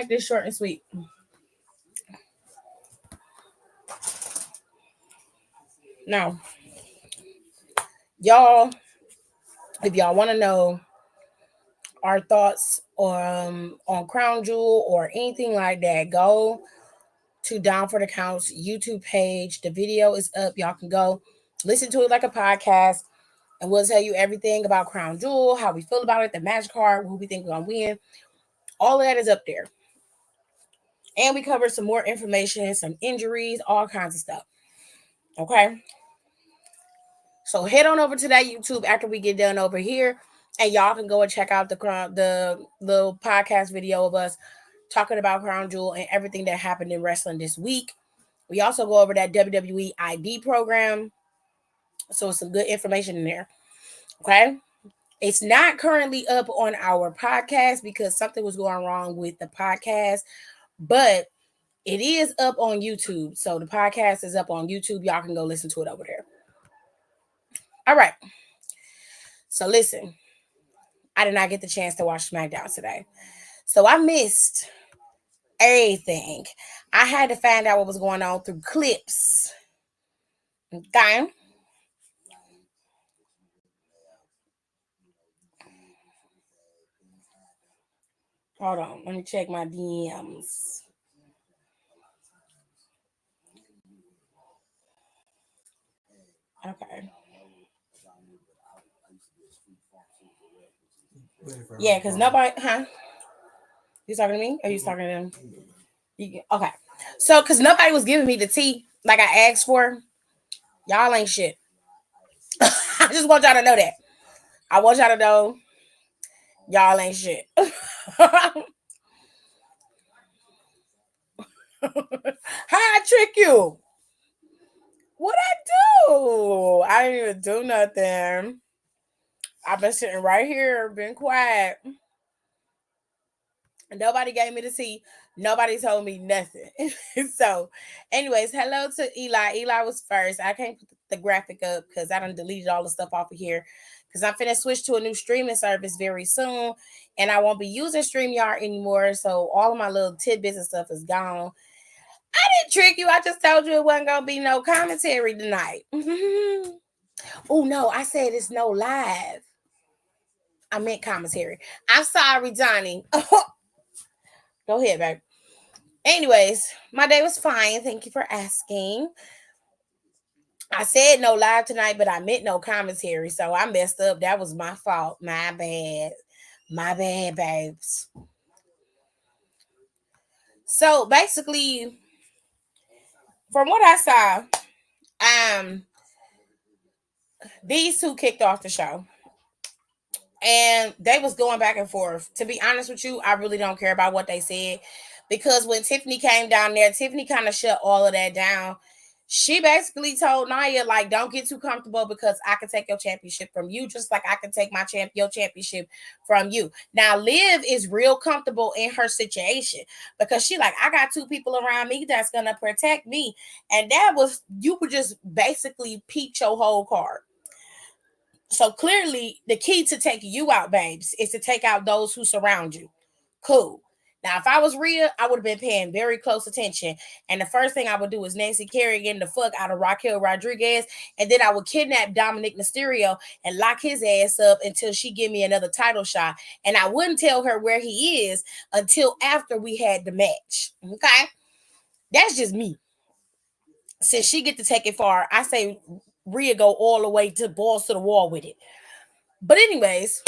make this short and sweet. Now, y'all, if y'all want to know our thoughts on Crown Jewel or anything like that, go to Down for the Counts YouTube page. The video is up. Y'all can go listen to it like a podcast, and we'll tell you everything about Crown Jewel, how we feel about it, the match card, who we think we're gonna win. All of that is up there. And we cover some more information, some injuries, all kinds of stuff. Okay. So head on over to that YouTube after we get done over here, and y'all can go and check out the little podcast video of us talking about Crown Jewel and everything that happened in wrestling this week. We also go over that WWE ID program. So it's some good information in there. Okay. It's not currently up on our podcast because something was going wrong with the podcast, but it is up on YouTube. So the podcast is up on YouTube. Y'all can go listen to it over there. All right. So listen, I did not get the chance to watch Smackdown today. So I missed everything. I had to find out what was going on through clips. Okay. Hold on. Let me check my DMs. Okay. Yeah, because nobody, huh? You talking to me? Or you talking to them? Okay. So, because nobody was giving me the tea like I asked for, y'all ain't shit. I just want y'all to know that. I want y'all to know y'all ain't shit. How I trick you? What I do? I didn't even do nothing. I've been sitting right here, been quiet. Nobody gave me the tea. Nobody told me nothing. So, anyways, hello to Eli. Eli was first. I can't put the graphic up because I done deleted all the stuff off of here. Because I'm finna switch to a new streaming service very soon. And I won't be using StreamYard anymore. So all of my little tidbits and stuff is gone. I didn't trick you. I just told you it wasn't gonna be no commentary tonight. Oh no, I said it's no live. I meant commentary. I'm sorry, Johnny. Go ahead, babe. Anyways, my day was fine. Thank you for asking. I said no live tonight, but I meant no commentary. So I messed up. That was my fault. My bad. My bad, babes. So basically, from what I saw, these two kicked off the show. And they was going back and forth. To be honest with you, I really don't care about what they said. Because when Tiffany came down there, Tiffany kind of shut all of that down. She basically told Nia, like, don't get too comfortable because I can take your championship from you, just like I can take your championship from you. Now, Liv is real comfortable in her situation because she like, I got two people around me that's gonna protect me. And that was, you would just basically peep your whole card. So clearly, the key to taking you out, babes, is to take out those who surround you. Cool. Now, if I was Rhea, I would have been paying very close attention. And the first thing I would do is Nancy Kerrigan getting the fuck out of Raquel Rodriguez. And then I would kidnap Dominic Mysterio and lock his ass up until she give me another title shot. And I wouldn't tell her where he is until after we had the match. Okay? That's just me. Since she get to take it far, I say Rhea go all the way to balls to the wall with it. But anyways,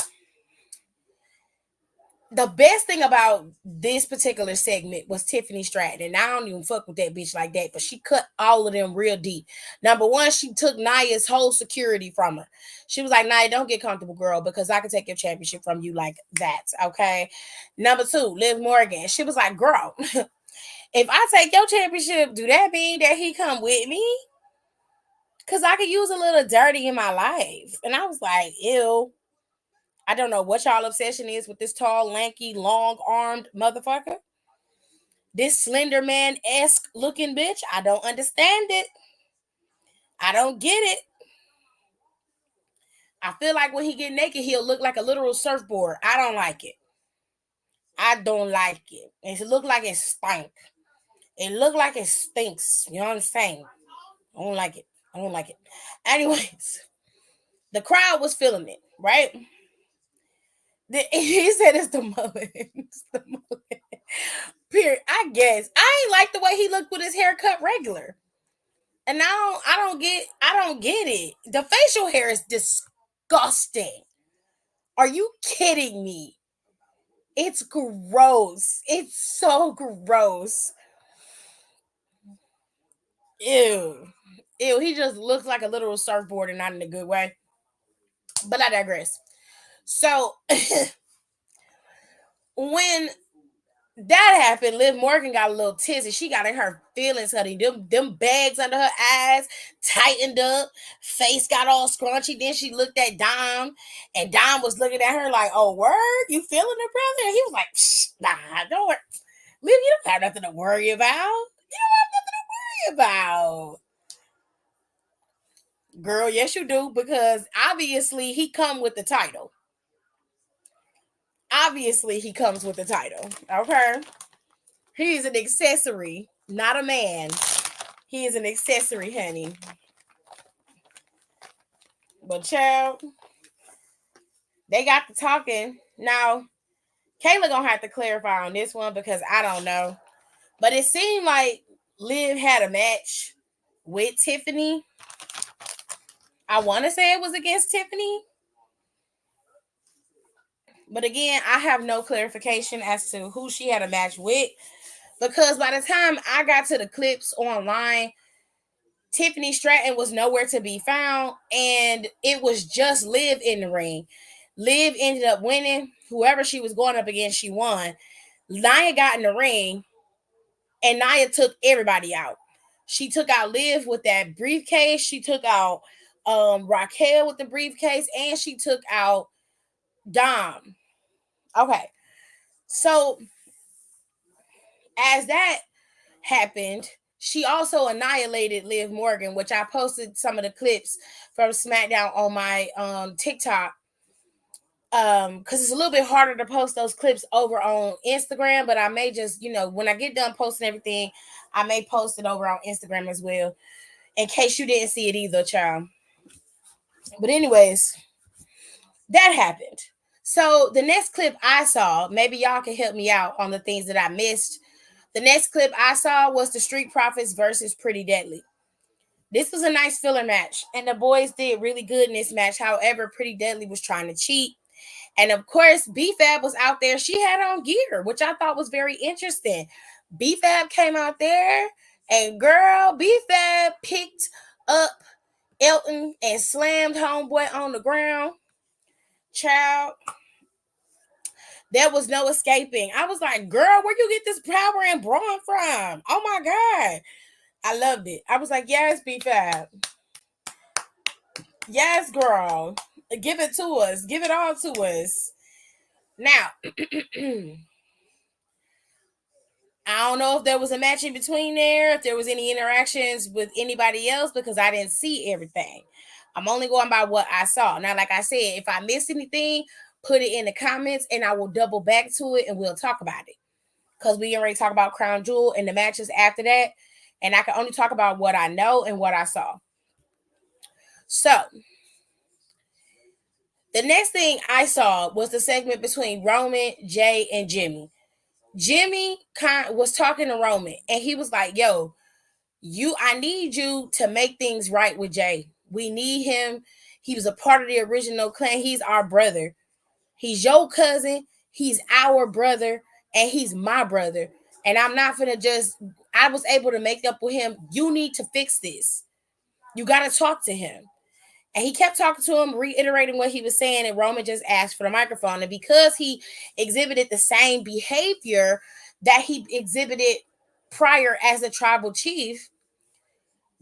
the best thing about this particular segment was Tiffany Stratton. And I don't even fuck with that bitch like that, but she cut all of them real deep. Number one, she took Nia's whole security from her. She was like, Nia, don't get comfortable, girl, because I can take your championship from you like that. Okay. Number two, Liv Morgan. She was like, girl, if I take your championship, do that mean that he come with me? Because I could use a little dirty in my life. And I was like, ew. I don't know what y'all obsession is with this tall, lanky, long-armed motherfucker. This Slender Man-esque looking bitch. I don't understand it. I don't get it. I feel like when he get naked, he'll look like a literal surfboard. I don't like it. I don't like it. It look like it stink. It look like it stinks. You know what I'm saying? I don't like it. I don't like it. Anyways, the crowd was feeling it, right? He said it's the mullet. It's the mullet. Period. I guess. I ain't like the way he looked with his haircut regular. And now I don't get it. The facial hair is disgusting. Are you kidding me? It's gross. It's so gross. Ew. Ew, he just looks like a literal surfboard and not in a good way. But I digress. So when that happened, Liv Morgan got a little tizzy. She got in her feelings, honey. Them bags under her eyes tightened up, face got all scrunchy. Then she looked at Dom, and Dom was looking at her like, "Oh, word, you feeling it, brother?" And he was like, "Psh, nah, don't worry, Liv, you don't have nothing to worry about. You don't have nothing to worry about, girl. Yes, you do, because obviously he come with the title. Obviously, he comes with the title. Okay, he's an accessory, not a man." He is an accessory, honey. But child, they got to talking. Now, Kayla gonna have to clarify on this one because I don't know. But it seemed like Liv had a match with Tiffany. I want to say it was against Tiffany. But again, I have no clarification as to who she had a match with. Because by the time I got to the clips online, Tiffany Stratton was nowhere to be found, and it was just Liv in the ring. Liv ended up winning. Whoever she was going up against, she won. Nia got in the ring, and Nia took everybody out. She took out Liv with that briefcase. She took out Raquel with the briefcase, and she took out Dom. Okay, so as that happened, she also annihilated Liv Morgan, which I posted some of the clips from Smackdown on my TikTok. Because it's a little bit harder to post those clips over on Instagram, but I may just, when I get done posting everything, I may post it over on Instagram as well, in case you didn't see it either, child. But anyways, that happened. So the next clip I saw, maybe y'all can help me out on the things that I missed. The next clip I saw was the Street Profits versus Pretty Deadly. This was a nice filler match, and the boys did really good in this match. However, Pretty Deadly was trying to cheat. And of course, B-Fab was out there. She had on gear, which I thought was very interesting. B-Fab came out there, and girl, B-Fab picked up Elton and slammed homeboy on the ground. Child, there was no escaping. I was like, girl, where you get this power and brawn from? Oh my God. I loved it. I was like, yes, B-Fab. Yes, girl. Give it to us. Give it all to us. Now, I don't know if there was a match in between there, if there was any interactions with anybody else, because I didn't see everything. I'm only going by what I saw. Now, like I said, if I missed anything, put it in the comments and I will double back to it and we'll talk about it. Because we already talk about Crown Jewel and the matches after that. And I can only talk about what I know and what I saw. So, the next thing I saw was the segment between Roman, Jay, and Jimmy. Jimmy was talking to Roman, and he was like, yo, I need you to make things right with Jay. We need him. He was a part of the original clan. He's our brother. He's your cousin. He's our brother. And he's my brother. And I'm not gonna I was able to make up with him. You need to fix this. You got to talk to him. And he kept talking to him, reiterating what he was saying. And Roman just asked for the microphone. And because he exhibited the same behavior that he exhibited prior as a tribal chief,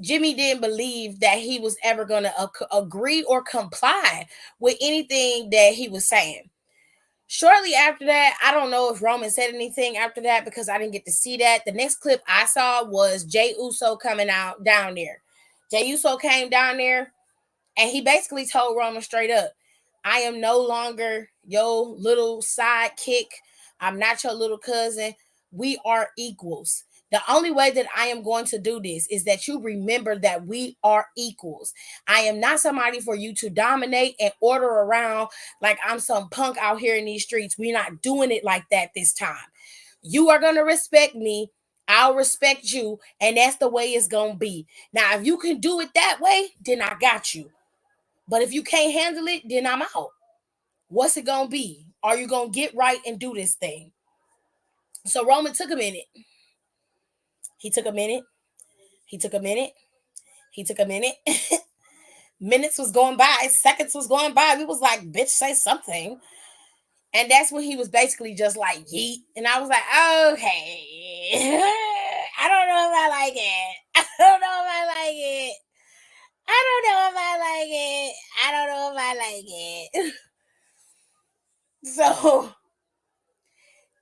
Jimmy didn't believe that he was ever going to agree or comply with anything that he was saying. Shortly after that, I don't know if Roman said anything after that because I didn't get to see that. The next clip I saw was Jay Uso coming out down there. Jay Uso came down there and he basically told Roman straight up, I am no longer your little sidekick. I'm not your little cousin. We are equals. The only way that I am going to do this is that you remember that we are equals. I am not somebody for you to dominate and order around like I'm some punk out here in these streets. We're not doing it like that this time. You are going to respect me. I'll respect you. And that's the way it's going to be. Now, if you can do it that way, then I got you. But if you can't handle it, then I'm out. What's it going to be? Are you going to get right and do this thing? So Roman took a minute. He took a minute. He took a minute. He took a minute. Minutes was going by. Seconds was going by. We was like, bitch, say something. And that's when he was basically just like, yeet. And I was like, okay. I don't know if I like it. I don't know if I like it. I don't know if I like it. I don't know if I like it. So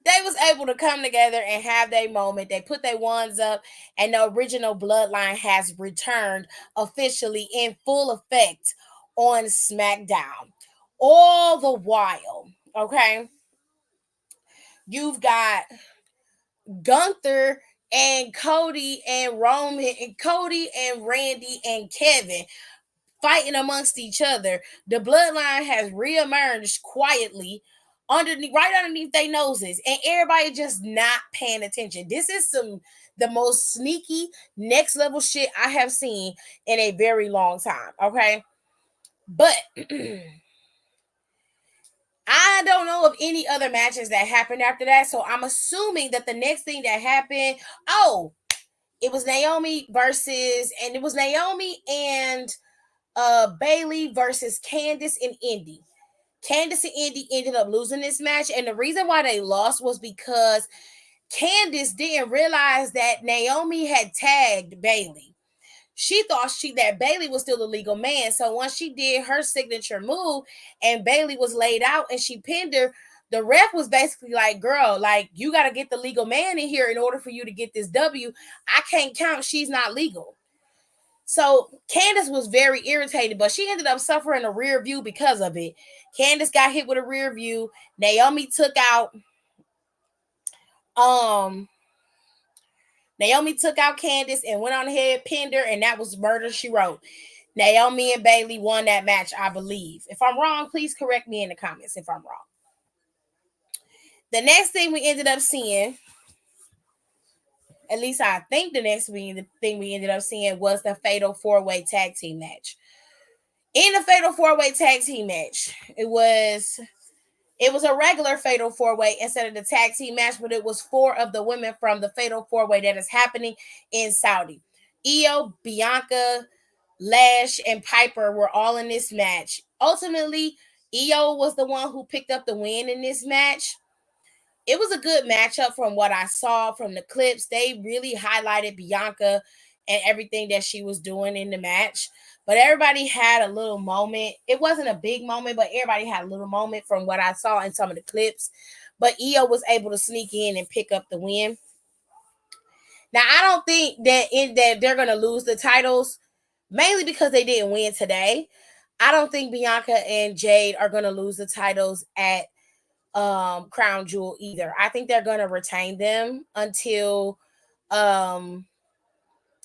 they was able to come together and have their moment. They put their wands up, and the original bloodline has returned officially in full effect on Smackdown. All the while, okay, you've got Gunther and Cody and Roman and Cody and Randy and Kevin fighting amongst each other. The bloodline has reemerged quietly right underneath their noses, and everybody just not paying attention. This is the most sneaky next level shit I have seen in a very long time. Okay, but I don't know of any other matches that happened after that, so I'm assuming that the next thing that happened, it was Naomi and Bailey versus Candice and Indy. Candice and Indy ended up losing this match, and the reason why they lost was because Candice didn't realize that Naomi had tagged Bailey. She thought that Bailey was still a legal man. So once she did her signature move and Bailey was laid out and she pinned her, the ref was basically like, girl, like, you got to get the legal man in here in order for you to get this W. I can't count. She's not legal. So Candice was very irritated, but she ended up suffering a rear view because of it. Candice got hit with a rear view. Naomi took out Candice and went on ahead, pinned her, and that was murder, she wrote. Naomi and Bailey won that match, I believe. If I'm wrong, please correct me in the comments if I'm wrong. The next thing we ended up seeing, at least I think the next thing we ended up seeing was the Fatal 4-Way Tag Team match. In the Fatal 4-Way Tag Team match, it was a regular Fatal 4-Way instead of the tag team match, but it was 4 of the women from the Fatal 4-Way that is happening in Saudi. Io, Bianca, Lash, and Piper were all in this match. Ultimately, Io was the one who picked up the win in this match. It was a good matchup from what I saw from the clips. They really highlighted Bianca and everything that she was doing in the match. But everybody had a little moment. It wasn't a big moment, but everybody had a little moment from what I saw in some of the clips. But Io was able to sneak in and pick up the win. Now, I don't think that they're going to lose the titles, mainly because they didn't win today. I don't think Bianca and Jade are going to lose the titles at Crown Jewel either. I think they're going to retain them until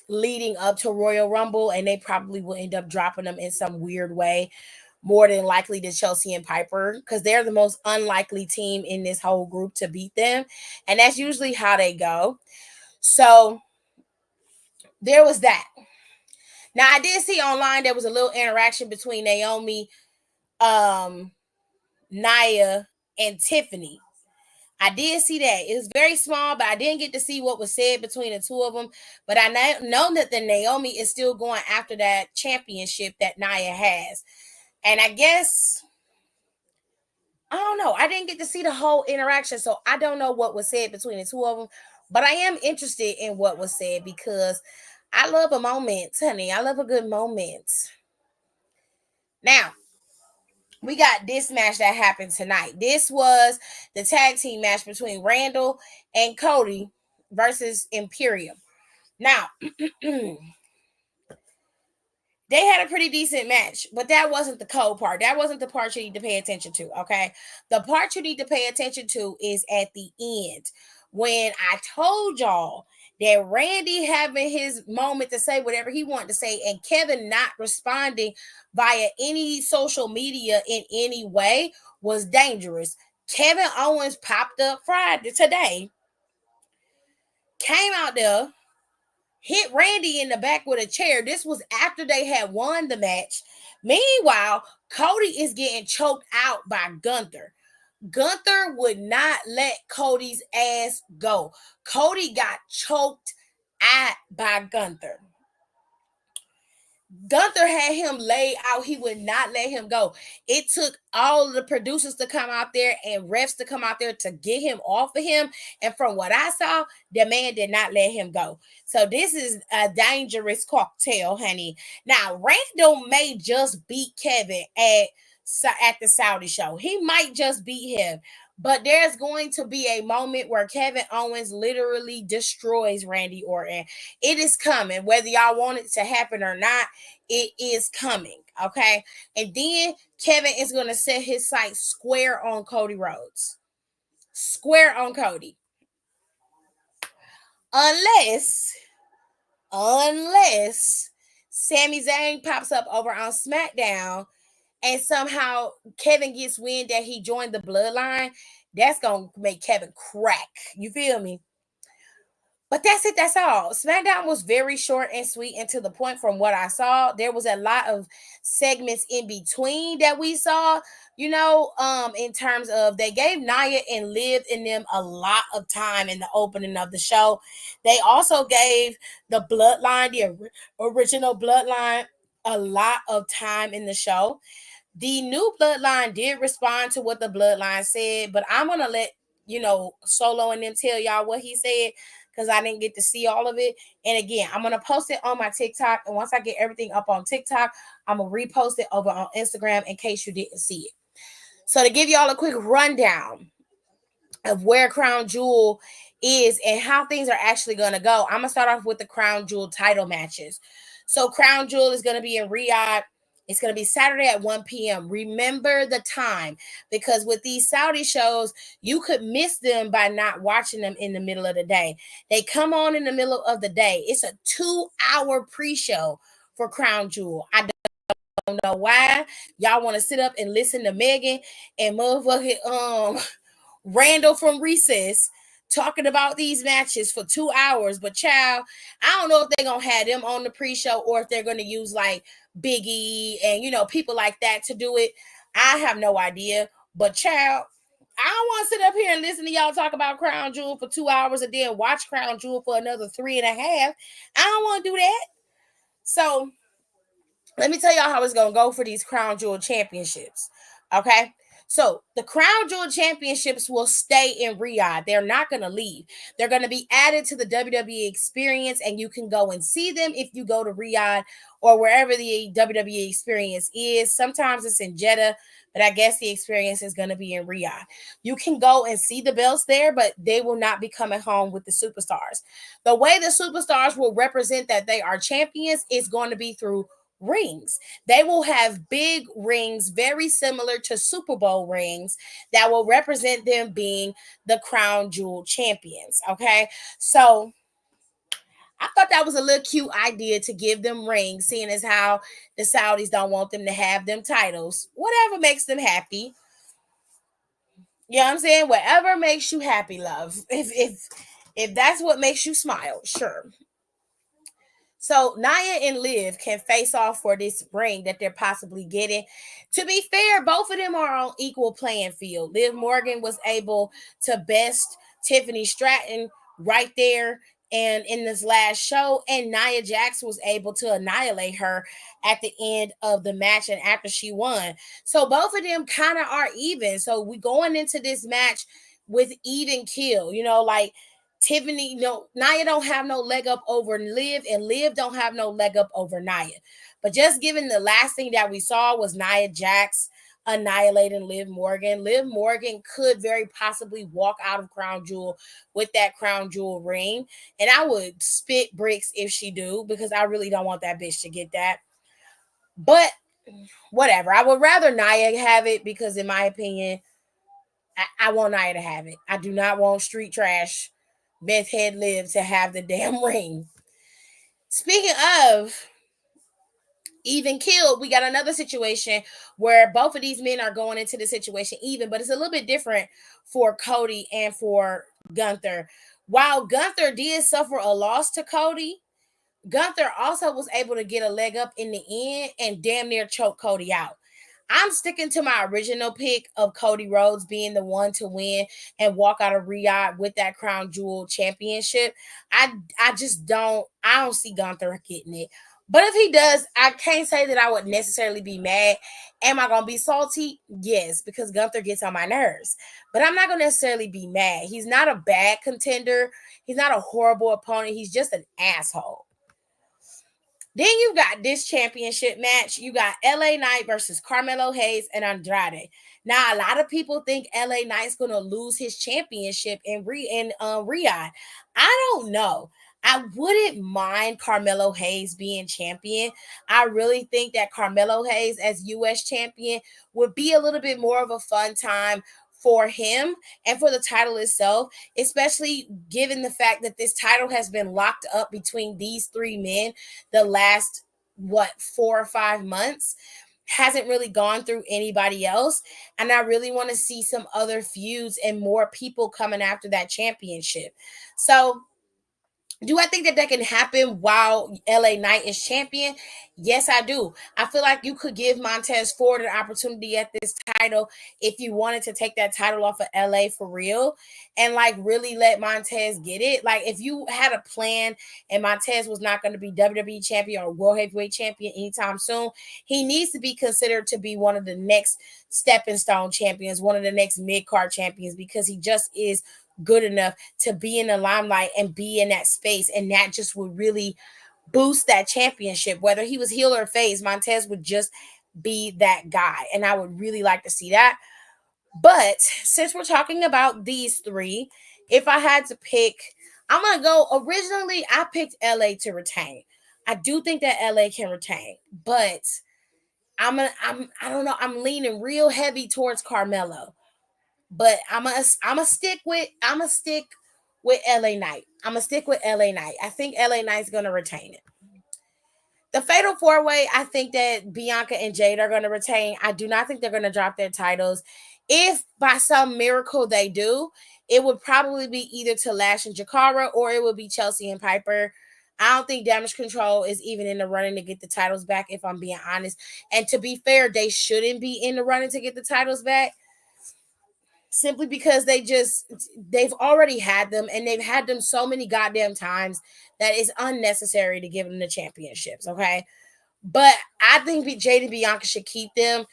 leading up to Royal Rumble, and they probably will end up dropping them in some weird way, more than likely to Chelsea and Piper, because they're the most unlikely team in this whole group to beat them, and that's usually how they go. So there was that. Now, I did see online there was a little interaction between Naomi, Nia, and Tiffany. I did see that. It was very small, but I didn't get to see what was said between the two of them. But I know that the Naomi is still going after that championship that Nia has. And I guess, I don't know. I didn't get to see the whole interaction, so I don't know what was said between the two of them. But I am interested in what was said because I love a moment, honey. I love a good moment. Now, we got this match that happened tonight. This was the tag team match between Randall and Cody versus Imperium. Now, They had a pretty decent match, but that wasn't the cold part. That wasn't the part you need to pay attention to, okay? The part you need to pay attention to is at the end when I told y'all that Randy having his moment to say whatever he wanted to say and Kevin not responding via any social media in any way was dangerous. Kevin Owens popped up Friday today, came out there, hit Randy in the back with a chair. This was after they had won the match. Meanwhile, Cody is getting choked out by Gunther. Gunther would not let Cody's ass go. Cody got choked out by Gunther. Gunther had him laid out. He would not let him go. It took all of the producers to come out there and refs to come out there to get him off of him. And from what I saw, the man did not let him go. So this is a dangerous cocktail, honey. Now, Randall may just beat Kevin at the Saudi show. He might just beat him. But there's going to be a moment where Kevin Owens literally destroys Randy Orton. It is coming, whether y'all want it to happen or not. It is coming, okay? And then Kevin is going to set his sights square on Cody Rhodes. Square on Cody. Unless Sami Zayn pops up over on Smackdown and somehow Kevin gets wind that he joined the bloodline, that's going to make Kevin crack. You feel me? But that's it. That's all. SmackDown was very short and sweet and to the point from what I saw. There was a lot of segments in between that we saw, in terms of they gave Nia and Liv in them a lot of time in the opening of the show. They also gave the Bloodline, the original Bloodline, a lot of time in the show. The new Bloodline did respond to what the Bloodline said, but I'm going to let, Solo and them tell y'all what he said because I didn't get to see all of it. And again, I'm going to post it on my TikTok. And once I get everything up on TikTok, I'm going to repost it over on Instagram in case you didn't see it. So to give y'all a quick rundown of where Crown Jewel is and how things are actually going to go, I'm going to start off with the Crown Jewel title matches. So Crown Jewel is going to be in Riyadh. It's going to be Saturday at 1 p.m. Remember the time, because with these Saudi shows, you could miss them by not watching them in the middle of the day. They come on in the middle of the day. It's a 2-hour pre-show for Crown Jewel. I don't know why y'all want to sit up and listen to Megan and motherfucking Randall from Recess talking about these matches for 2 hours. But child, I don't know if they're gonna have them on the pre-show or if they're gonna use like Biggie and people like that to do it. I have no idea. But child, I don't want to sit up here and listen to y'all talk about Crown Jewel for 2 hours and then watch Crown Jewel for another 3.5. I don't want to do that. So let me tell y'all how it's gonna go for these Crown Jewel championships. Okay. So the Crown Jewel championships will stay in Riyadh. They're not going to leave. They're going to be added to the WWE experience, and you can go and see them if you go to Riyadh or wherever the WWE experience is. Sometimes it's in Jeddah, but I guess the experience is going to be in Riyadh. You can go and see the belts there, but they will not be coming home with the superstars. The way the superstars will represent that they are champions is going to be through rings. They will have big rings very similar to Super Bowl rings that will represent them being the Crown Jewel champions. Okay, so I thought that was a little cute idea to give them rings, seeing as how the Saudis don't want them to have them titles. Whatever makes them happy. You know what I'm saying? Whatever makes you happy, love. If that's what makes you smile, sure. So Nia and Liv can face off for this ring that they're possibly getting. To be fair, both of them are on equal playing field. Liv Morgan was able to best Tiffany Stratton right there and in this last show, and Nia Jax was able to annihilate her at the end of the match and after she won. So both of them kind of are even. So we going into this match with even kill, like Tiffany, Nia don't have no leg up over Liv, and Liv don't have no leg up over Nia. But just given the last thing that we saw was Nia Jax annihilating Liv Morgan. Liv Morgan could very possibly walk out of Crown Jewel with that Crown Jewel ring. And I would spit bricks if she do, because I really don't want that bitch to get that. But whatever. I would rather Nia have it because, in my opinion, I want Nia to have it. I do not want Street Trash, Beth Head Live to have the damn ring. Speaking of even killed, we got another situation where both of these men are going into the situation even, but it's a little bit different for Cody and for Gunther. While Gunther did suffer a loss to Cody, Gunther also was able to get a leg up in the end and damn near choke Cody out. I'm sticking to my original pick of Cody Rhodes being the one to win and walk out of Riyadh with that crown jewel championship. I don't see Gunther getting it. But if he does, I can't say that I would necessarily be mad. Am I gonna be salty? Yes, because Gunther gets on my nerves. But I'm not gonna necessarily be mad. He's not a bad contender. He's not a horrible opponent. He's just an asshole. Then you got this championship match. You got LA Knight versus Carmelo Hayes and Andrade. Now, a lot of people think LA Knight's gonna lose his championship in Riyadh. I don't know. I wouldn't mind Carmelo Hayes being champion. I really think that Carmelo Hayes as US champion would be a little bit more of a fun time for him and for the title itself, especially given the fact that this title has been locked up between these three men the last 4 or 5 months, hasn't really gone through anybody else. And I really want to see some other feuds and more people coming after that championship. So do I think that that can happen while LA Knight is champion? Yes, I do. I feel like you could give Montez Ford an opportunity at this title if you wanted to take that title off of LA for real and like really let Montez get it. Like if you had a plan and Montez was not going to be WWE champion or World Heavyweight champion anytime soon, he needs to be considered to be one of the next stepping stone champions, one of the next mid card champions, because he just is good enough to be in the limelight and be in that space, and that just would really boost that championship. Whether he was heel or face, Montez would just be that guy, and I would really like to see that. But since we're talking about these three, if I had to pick, I'm gonna go. Originally, I picked LA to retain. I do think that LA can retain, but I don't know. I'm leaning real heavy towards Carmelo. But I'm gonna stick with LA Knight. I'm gonna stick with LA Knight. I think LA Knight's gonna retain it. The Fatal Four Way, I think that Bianca and Jade are gonna retain. I do not think they're gonna drop their titles. If by some miracle they do, it would probably be either to Lash and Jakara or it would be Chelsea and Piper. I don't think Damage Control is even in the running to get the titles back, if I'm being honest. And to be fair, they shouldn't be in the running to get the titles back simply because they've already had them and they've had them so many goddamn times that it's unnecessary to give them the championships. Okay, but I think Jade and Bianca should keep them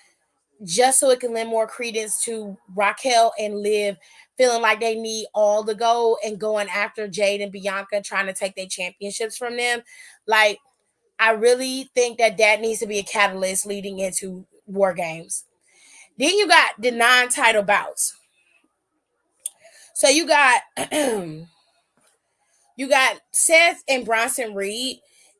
just so it can lend more credence to Raquel and Liv feeling like they need all the gold and going after Jade and Bianca trying to take their championships from them. Like, I really think that that needs to be a catalyst leading into War Games. Then you got the non-title bouts. So you got you got Seth and Bronson Reed.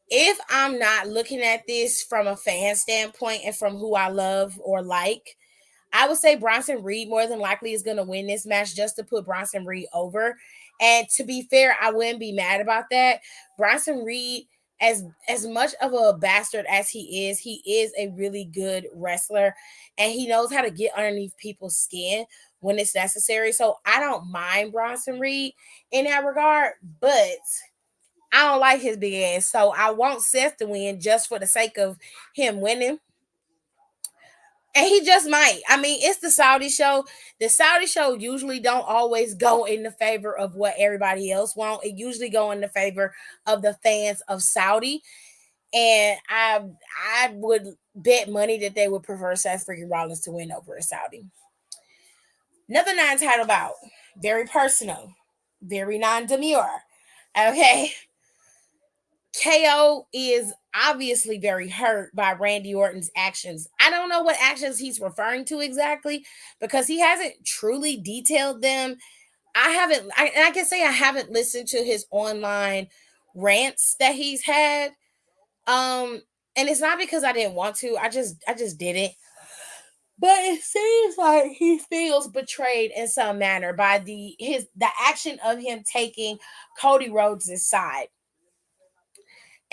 If I'm not looking at this from a fan standpoint and from who I love or like, I would say Bronson Reed more than likely is going to win this match just to put Bronson Reed over. And to be fair, I wouldn't be mad about that. Bronson Reed, as much of a bastard as he is a really good wrestler, and he knows how to get underneath people's skin when it's necessary. So I don't mind Bronson Reed in that regard, but I don't like his big ass. So I want Seth to win just for the sake of him winning. And he just might. I mean, it's the Saudi show. The Saudi show usually don't always go in the favor of what everybody else want. It usually go in the favor of the fans of Saudi. And I would bet money that they would prefer Seth freaking Rollins to win over a Saudi. Another non-title bout. Very personal. Very non-demure. Okay. KO is obviously very hurt by Randy Orton's actions. I don't know what actions he's referring to exactly because he hasn't truly detailed them. I can say I haven't listened to his online rants that he's had. Um, And it's not because I didn't want to. I just didn't. But it seems like he feels betrayed in some manner by the action of him taking Cody Rhodes' side.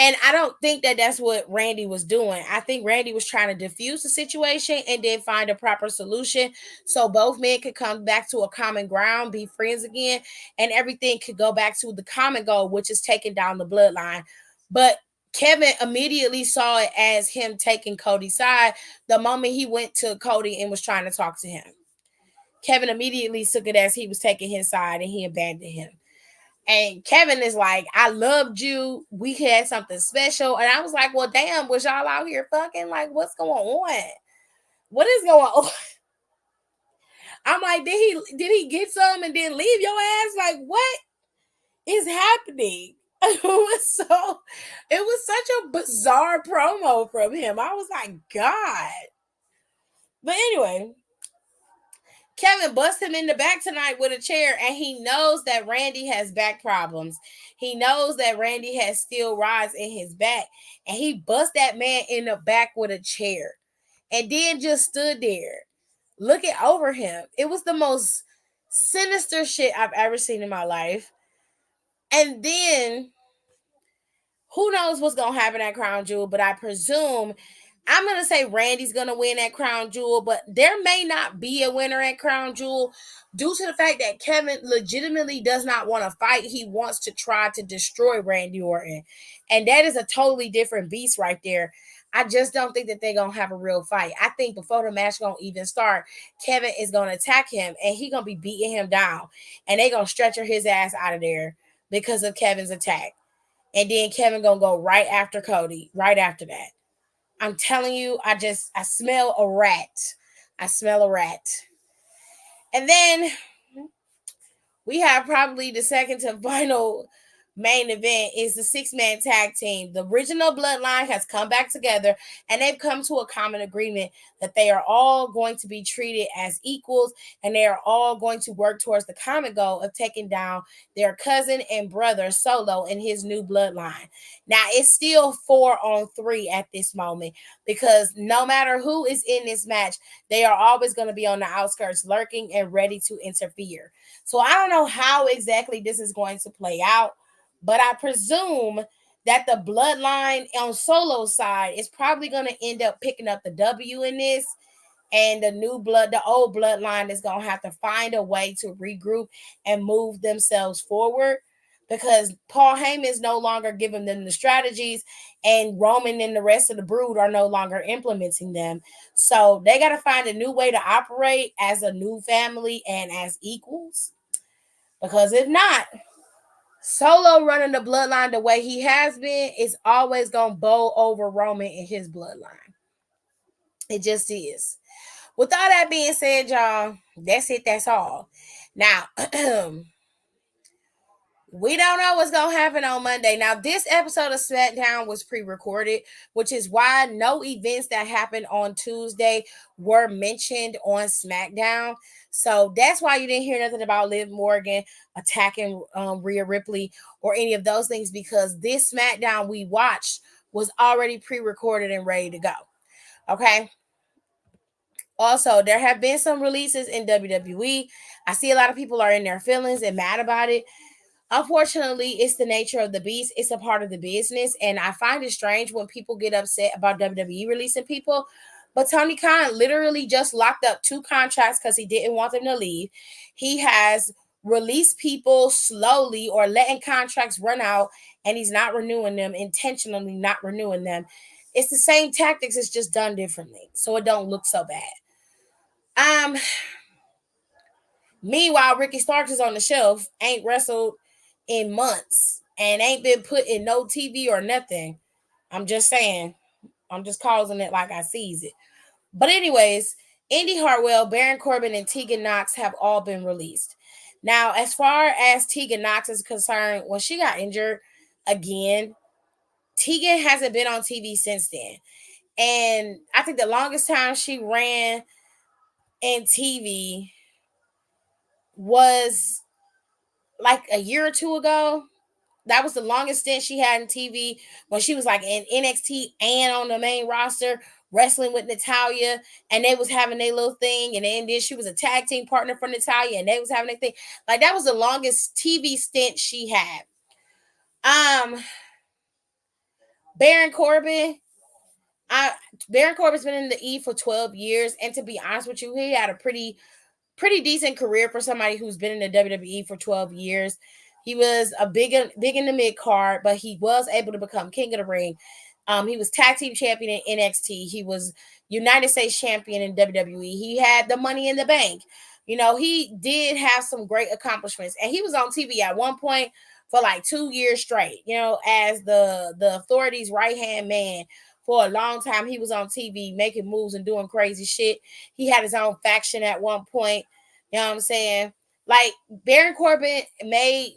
And I don't think that that's what Randy was doing. I think Randy was trying to diffuse the situation and then find a proper solution so both men could come back to a common ground, be friends again, and everything could go back to the common goal, which is taking down the bloodline. But Kevin immediately saw it as him taking Cody's side the moment he went to Cody and was trying to talk to him. Kevin immediately took it as he was taking his side and he abandoned him. And Kevin is like, I loved you. We had something special. And I was like, well, damn, was y'all out here fucking? Like, what's going on? What is going on? I'm like, did he get some and then leave your ass? Like, what is happening? It was such a bizarre promo from him. I was like, God. But anyway, Kevin busts him in the back tonight with a chair, and he knows that Randy has back problems. He knows that Randy has steel rods in his back, and he busts that man in the back with a chair, and then just stood there looking over him. It was the most sinister shit I've ever seen in my life. And then who knows what's gonna happen at Crown Jewel, but I presume I'm gonna say Randy's gonna win at Crown Jewel, but there may not be a winner at Crown Jewel due to the fact that Kevin legitimately does not want to fight. He wants to try to destroy Randy Orton, and that is a totally different beast right there. I just don't think that they're gonna have a real fight. I think before the match gonna even start, Kevin is gonna attack him and he gonna be beating him down, and they gonna stretcher his ass out of there because of Kevin's attack. And then Kevin gonna go right after Cody, right after that. I'm telling you, I smell a rat. I smell a rat. And then we have probably the second to final main event is the 6-man tag team. The original bloodline has come back together and they've come to a common agreement that they are all going to be treated as equals and they are all going to work towards the common goal of taking down their cousin and brother Solo in his new bloodline. Now it's still 4-on-3 at this moment because no matter who is in this match, they are always going to be on the outskirts lurking and ready to interfere. So I don't know how exactly this is going to play out, but I presume that the bloodline on Solo's side is probably going to end up picking up the W in this. And the old bloodline is going to have to find a way to regroup and move themselves forward because Paul Heyman is no longer giving them the strategies and Roman and the rest of the brood are no longer implementing them. So they got to find a new way to operate as a new family and as equals. Because if not, Solo running the bloodline the way he has been is always going to bowl over Roman in his bloodline. It just is. With all that being said, y'all, that's it. That's all. Now, we don't know what's going to happen on Monday. Now, this episode of Smackdown was pre-recorded, which is why no events that happened on Tuesday were mentioned on Smackdown. So that's why you didn't hear nothing about Liv Morgan attacking Rhea Ripley or any of those things because this Smackdown we watched was already pre-recorded and ready to go. Okay? Also, there have been some releases in WWE. I see a lot of people are in their feelings and mad about it. Unfortunately, it's the nature of the beast. It's a part of the business. And I find it strange when people get upset about WWE releasing people. But Tony Khan literally just locked up 2 contracts because he didn't want them to leave. He has released people slowly or letting contracts run out and he's not renewing them, intentionally not renewing them. It's the same tactics, it's just done differently. So it don't look so bad. Meanwhile, Ricky Starks is on the shelf, ain't wrestled in months, and ain't been put in no TV or nothing. I'm just saying. I'm just causing it like I sees it. But anyways, Indy Hartwell, Baron Corbin, and Tegan Knox have all been released. Now, as far as Tegan Knox is concerned, when she got injured again, Tegan hasn't been on TV since then. And I think the longest time she ran in TV was like a year or two ago. That was the longest stint she had in TV, when she was like in NXT and on the main roster wrestling with Natalya, and they was having their little thing, and then she was a tag team partner for Natalya, and they was having their thing. Like, that was the longest TV stint she had. Baron Corbin. Baron Corbin's been in the E for 12 years, and to be honest with you, he had a pretty decent career for somebody who's been in the WWE for 12 years. He was a big in the mid card, but he was able to become king of the ring. He was tag team champion in NXT. He was United States champion in WWE. He had the Money in the Bank. You know, he did have some great accomplishments, and he was on TV at one point for like 2 years straight, you know, as the authorities' right-hand man. For a long time, he was on TV making moves and doing crazy shit. He had his own faction at one point. You know what I'm saying? Like, Baron Corbin may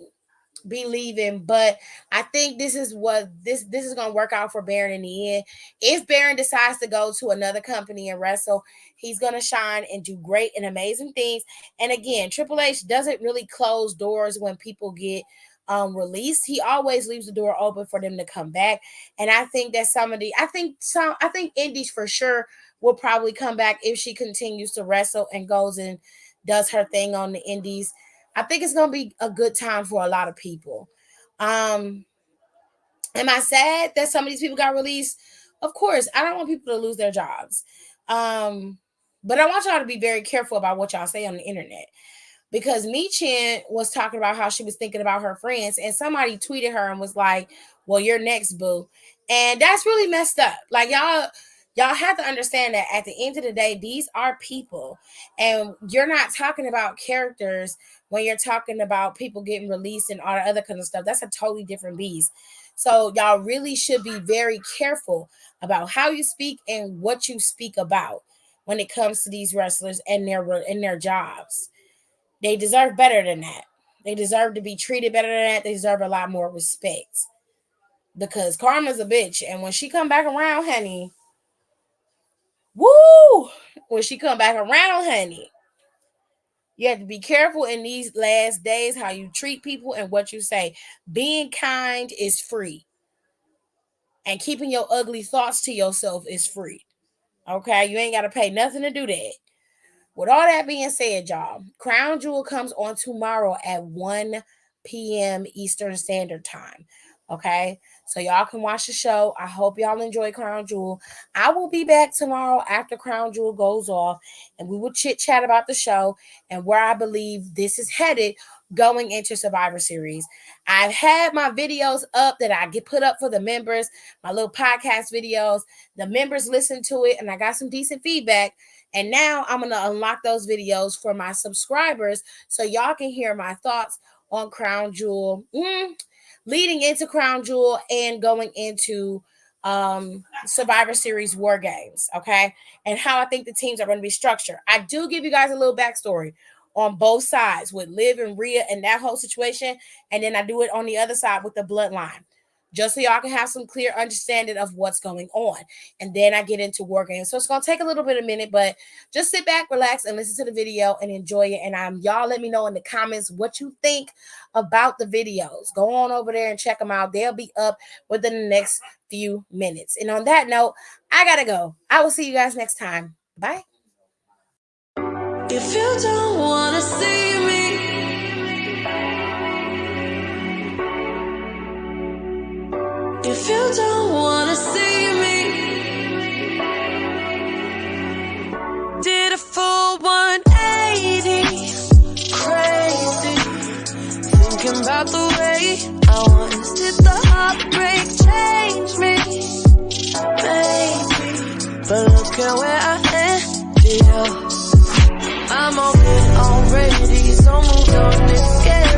be leaving, but I think this is gonna work out for Baron in the end. If Baron decides to go to another company and wrestle, he's gonna shine and do great and amazing things. And again, Triple H doesn't really close doors when people get released. He always leaves the door open for them to come back. And I think that I think Indies for sure will probably come back if she continues to wrestle and goes and does her thing on the Indies. I think it's gonna be a good time for a lot of people. Am I sad that some of these people got released? Of course, I don't want people to lose their jobs. But I want y'all to be very careful about what y'all say on the internet. Because Michin was talking about how she was thinking about her friends, and somebody tweeted her and was like, well, you're next, boo. And that's really messed up. Like, y'all have to understand that at the end of the day, these are people, and you're not talking about characters when you're talking about people getting released and all the other kind of stuff. That's a totally different beast. So y'all really should be very careful about how you speak and what you speak about when it comes to these wrestlers and their jobs. They deserve better than that. They deserve to be treated better than that. They deserve a lot more respect. Because Karma's a bitch. And when she come back around, honey, woo! When she come back around, honey, you have to be careful in these last days how you treat people and what you say. Being kind is free. And keeping your ugly thoughts to yourself is free. Okay? You ain't got to pay nothing to do that. With all that being said, y'all, Crown Jewel comes on tomorrow at 1 p.m. Eastern Standard Time. Okay, so y'all can watch the show. I hope y'all enjoy Crown Jewel. I will be back tomorrow after Crown Jewel goes off, and we will chit chat about the show and where I believe this is headed going into Survivor Series. I've had my videos up that I get put up for the members, my little podcast videos. The members listen to it, and I got some decent feedback. And now I'm going to unlock those videos for my subscribers so y'all can hear my thoughts on Crown Jewel, leading into Crown Jewel and going into Survivor Series War Games, okay? And how I think the teams are going to be structured. I do give you guys a little backstory on both sides with Liv and Rhea and that whole situation. And then I do it on the other side with the Bloodline, just so y'all can have some clear understanding of what's going on. And then I get into War Games. So it's going to take a little bit of a minute, but just sit back, relax, and listen to the video and enjoy it. And y'all let me know in the comments what you think about the videos. Go on over there and check them out. They'll be up within the next few minutes. And on that note, I got to go. I will see you guys next time. Bye. If you don't want to see me, if you don't want to see me, did a full 180, crazy, thinking about the way I was. Did the heartbreak change me, baby? But look at where I ended up. I'm over it already, so moved on, it's scary.